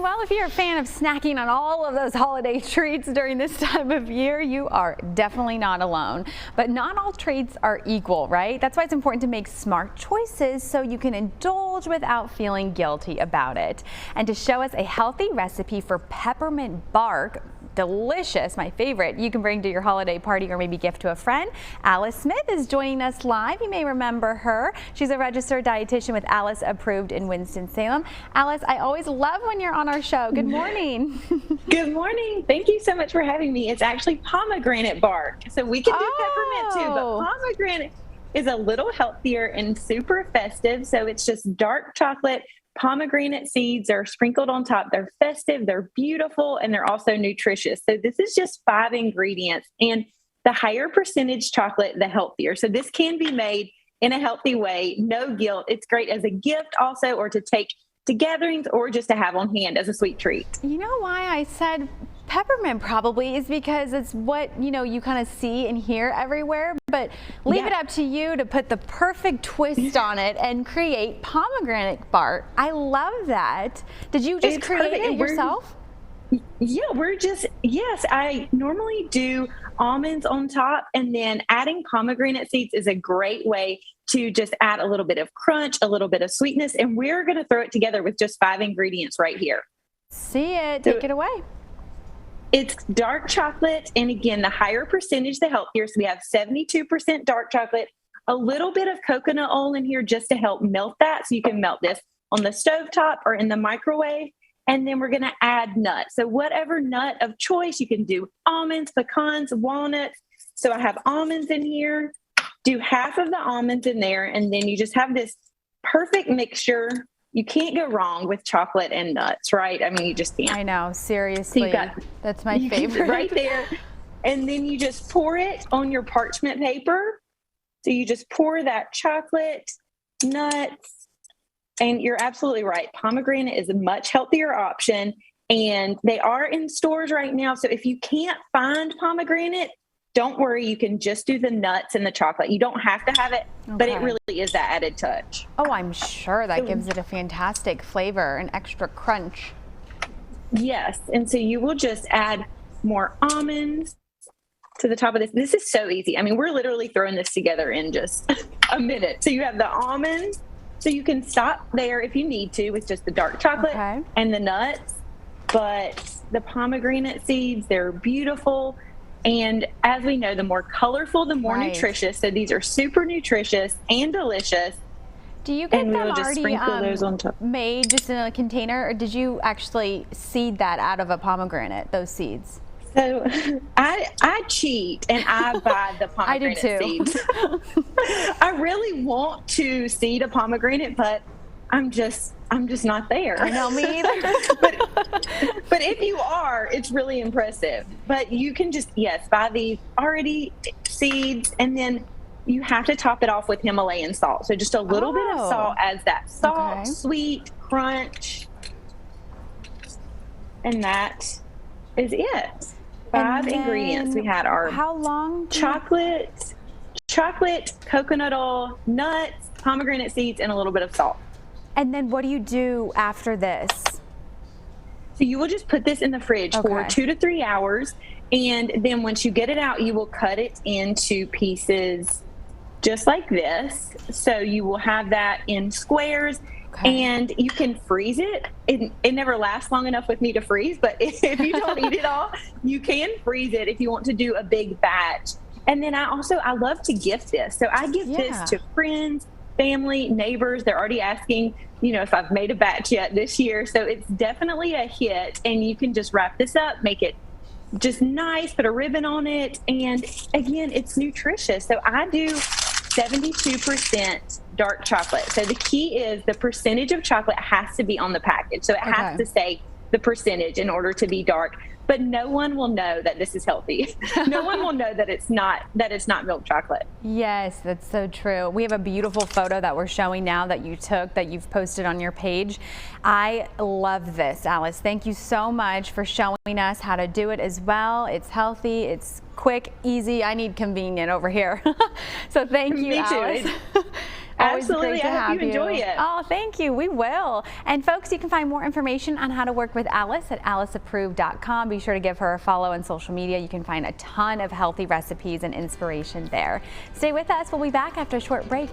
doing well. If you're a fan of snacking on all of those holiday treats during this time of year, you are definitely not alone. But not all treats are equal, right? That's why it's important to make smart choices so you can indulge without feeling guilty about it. And to show us a healthy recipe for peppermint bark, delicious, my favorite, you can bring to your holiday party or maybe gift to a friend. Alice Smith is joining us live. You may remember her. She's a registered dietitian with Alice Approved in Winston-Salem. Alice, I always love when you're on our show. Good morning. Good morning. Thank you so much for having me. It's actually pomegranate bark. So we can do peppermint too, but pomegranate is a little healthier and super festive. So it's just dark chocolate. Pomegranate seeds are sprinkled on top. They're festive, they're beautiful, and they're also nutritious. So this is just 5 ingredients, and the higher percentage chocolate, the healthier. So this can be made in a healthy way, no guilt. It's great as a gift also, or to take to gatherings, or just to have on hand as a sweet treat. You know why I said peppermint probably is because it's what, you kind of see and hear everywhere, but leave it up to you to put the perfect twist on it and create pomegranate bark. I love that. Did you just create it yourself? Yeah, yes, I normally do almonds on top, and then adding pomegranate seeds is a great way to just add a little bit of crunch, a little bit of sweetness, and we're going to throw it together with just 5 ingredients right here. See it. Take it away. It's dark chocolate, and again, the higher percentage, the healthier. So we have 72% dark chocolate, a little bit of coconut oil in here just to help melt that. So you can melt this on the stovetop or in the microwave. And then we're going to add nuts. So whatever nut of choice, you can do almonds, pecans, walnuts. So I have almonds in here. Do half of the almonds in there, and then you just have this perfect mixture. You can't go wrong with chocolate and nuts, right? I mean, you just can't. I know, seriously. So that's my favorite. Right there. And then you just pour it on your parchment paper. So you just pour that chocolate, nuts, and you're absolutely right. Pomegranate is a much healthier option, and they are in stores right now. So if you can't find pomegranate, don't worry, you can just do the nuts and the chocolate. You don't have to have it, but it really is that added touch. Oh, I'm sure that gives it a fantastic flavor and extra crunch. Yes, and so you will just add more almonds to the top of this. This is so easy. I mean, we're literally throwing this together in just a minute. So you have the almonds, so you can stop there if you need to with just the dark chocolate and the nuts, but the pomegranate seeds, they're beautiful. And as we know, the more colorful, the more nutritious. So these are super nutritious and delicious. Do you get them already those on top. Made just in a container, or did you actually seed that out of a pomegranate, those seeds? So I cheat and I buy the pomegranate seeds. I really want to seed a pomegranate, but I'm just not there. I know, me either. But if you are, it's really impressive. But you can just, buy these already seeds, and then you have to top it off with Himalayan salt. So just a little bit of salt adds that salt, sweet, crunch, and that is it. 5 ingredients. We had our chocolate, coconut oil, nuts, pomegranate seeds, and a little bit of salt. And then what do you do after this? So you will just put this in the fridge for 2 to 3 hours. And then once you get it out, you will cut it into pieces just like this. So you will have that in squares, and you can freeze it. It never lasts long enough with me to freeze, but if you don't eat it all, you can freeze it if you want to do a big batch. And then I love to gift this. So I give this to friends, family, neighbors. They're already asking, if I've made a batch yet this year. So it's definitely a hit, and you can just wrap this up, make it just nice, put a ribbon on it. And again, it's nutritious. So I do 72% dark chocolate. So the key is the percentage of chocolate has to be on the package. So it has to say the percentage in order to be dark. But no one will know that this is healthy. No one will know that it's not milk chocolate. Yes, that's so true. We have a beautiful photo that we're showing now that you took, that you've posted on your page. I love this, Alice. Thank you so much for showing us how to do it as well. It's healthy, it's quick, easy. I need convenient over here. So thank you, Alice. Always Absolutely. great to I hope have you enjoy it. Oh, thank you. We will. And folks, you can find more information on how to work with Alice at aliceapproved.com. Be sure to give her a follow on social media. You can find a ton of healthy recipes and inspiration there. Stay with us. We'll be back after a short break.